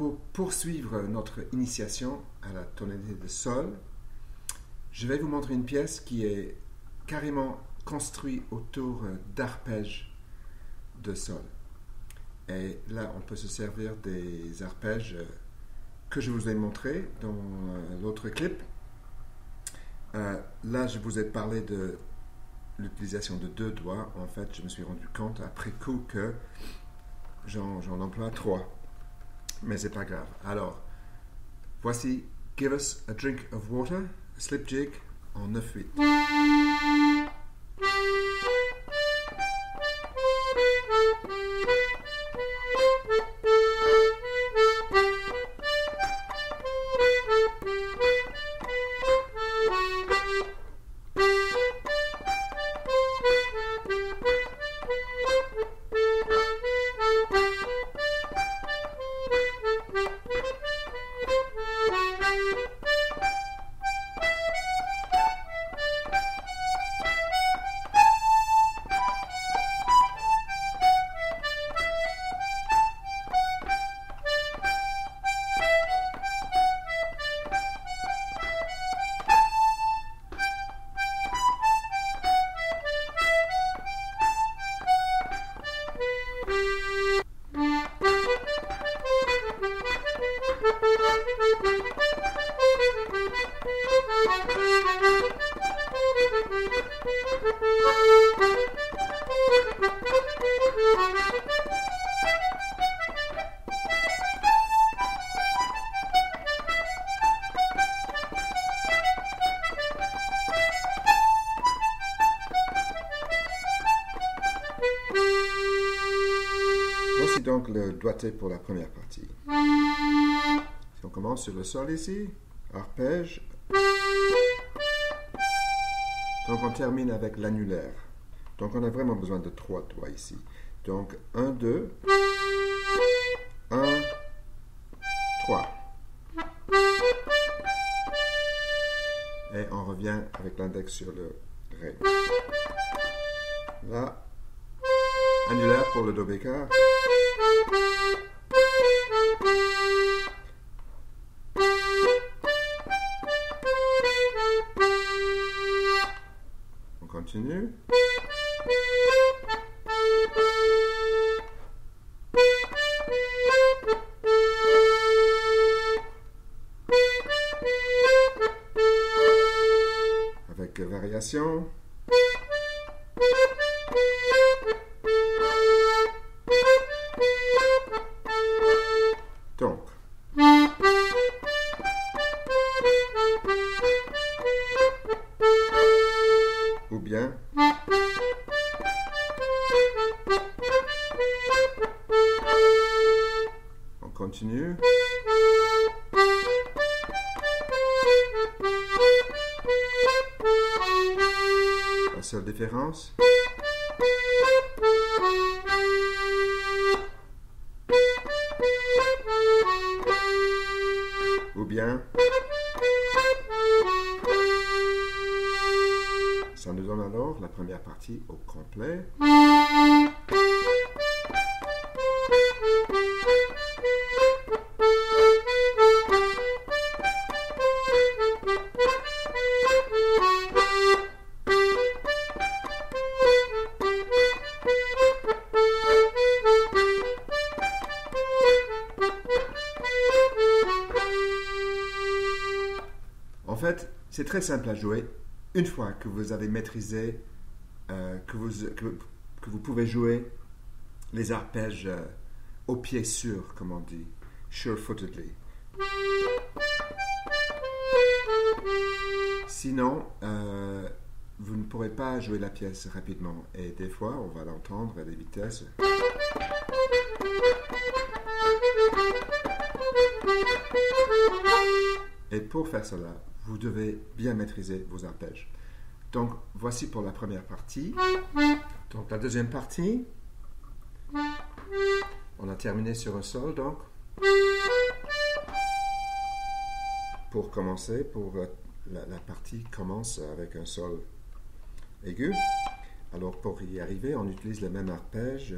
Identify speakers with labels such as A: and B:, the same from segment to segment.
A: pour poursuivre notre initiation à la tonalité de sol, je vais vous montrer une pièce qui est carrément construite autour d'arpèges de sol. Et là, on peut se servir des arpèges que je vous ai montrés dans l'autre clip. Là, je vous ai parlé de l'utilisation de 2 doigts. En fait, je me suis rendu compte après coup que j'en emploie 3. Mais c'est pas grave. Alors, voici Give Us a Drink of Water, slip jig en 9/8. Voici donc le doigté pour la première partie. Si on commence sur le sol ici, arpège. Donc on termine avec l'annulaire. Donc on a vraiment besoin de 3 doigts ici. Donc 1, 2, 1, 3. Et on revient avec l'index sur le Ré. Là, annulaire pour le Do bécard. On continue. Avec variation. Donc, ou bien, on continue. La seule différence. Ou bien, ça nous donne alors la première partie au complet. En fait, c'est très simple à jouer. Une fois que vous avez maîtrisé, que vous pouvez jouer les arpèges au pied sûr, comme on dit, sure-footedly. Sinon, vous ne pourrez pas jouer la pièce rapidement. Et des fois, on va l'entendre à des vitesses. Et pour faire cela, vous devez bien maîtriser vos arpèges. Donc, voici pour la première partie. Donc, la deuxième partie, on a terminé sur un sol, donc. Pour commencer, la partie commence avec un sol aigu. Alors, pour y arriver, on utilise le même arpège.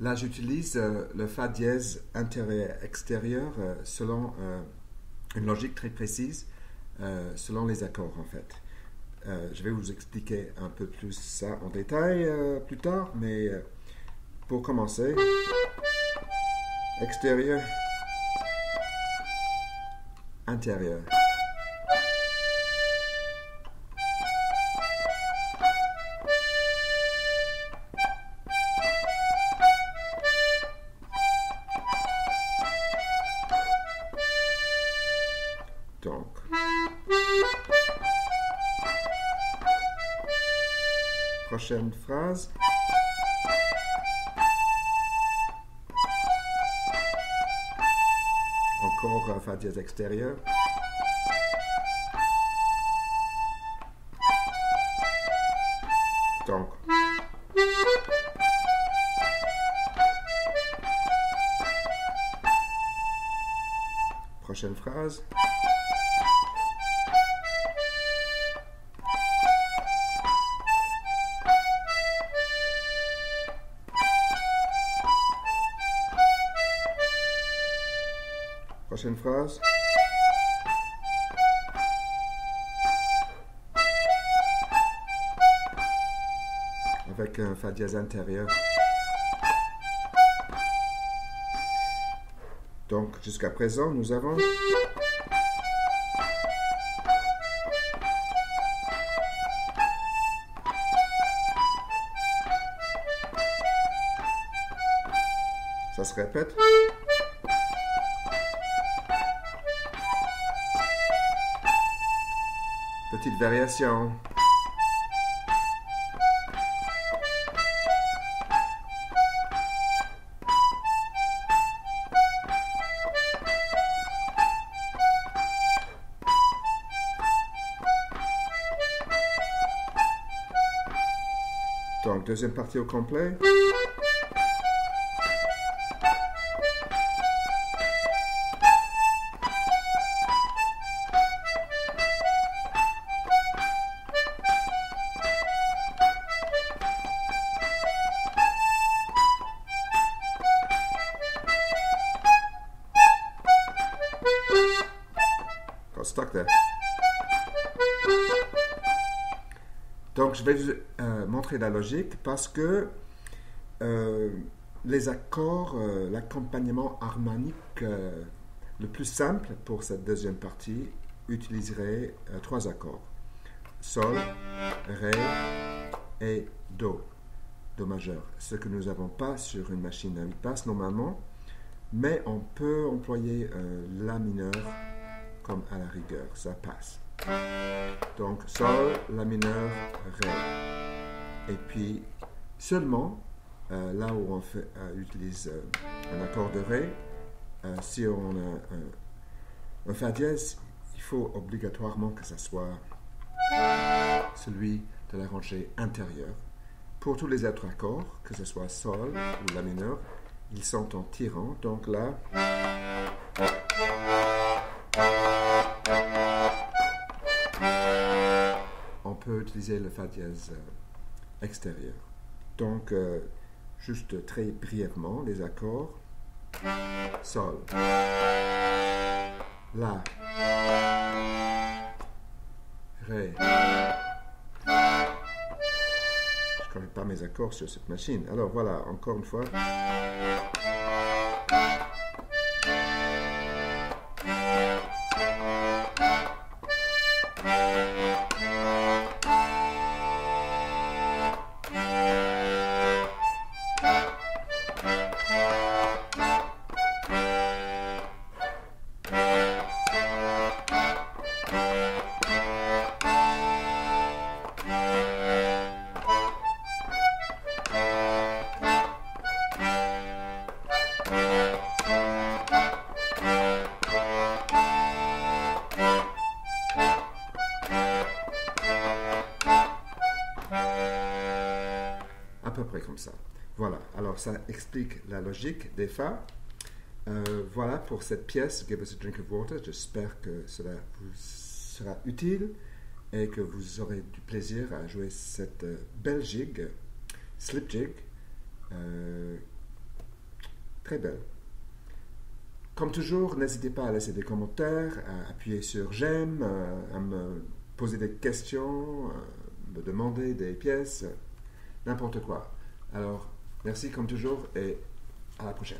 A: là, j'utilise le Fa dièse intérieur-extérieur selon une logique très précise, selon les accords en fait. Je vais vous expliquer un peu plus ça en détail plus tard, mais pour commencer, extérieur, intérieur. Donc, prochaine phrase. Encore Fa dièse extérieur. Donc, prochaine phrase. Prochaine phrase. Avec un Fa dièse intérieur. Donc, jusqu'à présent, nous avons ça se répète. Petite variation. Donc, deuxième partie au complet. Got stuck there. Donc, je vais vous montrer la logique parce que les accords, l'accompagnement harmonique le plus simple pour cette deuxième partie utiliserait trois accords. Sol, Ré et Do. Do majeur. Ce que nous n'avons pas sur une machine à 8 passes normalement, mais on peut employer La mineur comme à la rigueur, ça passe. Donc, Sol, La mineur, Ré. Et puis, seulement, là où on utilise un accord de Ré, si on a un Fa dièse, il faut obligatoirement que ça soit celui de la rangée intérieure. Pour tous les autres accords, que ce soit Sol ou La mineur, ils sont en tirant. Donc là, on peut utiliser le Fa dièse extérieur. Donc, juste très brièvement, les accords. Sol. La. Ré. Je ne connais pas mes accords sur cette machine. Alors voilà, encore une fois. À peu près comme ça. Voilà, alors ça explique la logique des Fa. Voilà pour cette pièce, Give Us a Drink of Water. J'espère que cela vous sera utile et que vous aurez du plaisir à jouer cette belle jig, slip jig, très belle. Comme toujours, n'hésitez pas à laisser des commentaires, à appuyer sur j'aime, à me poser des questions, me demander des pièces, n'importe quoi. Alors, merci comme toujours et à la prochaine.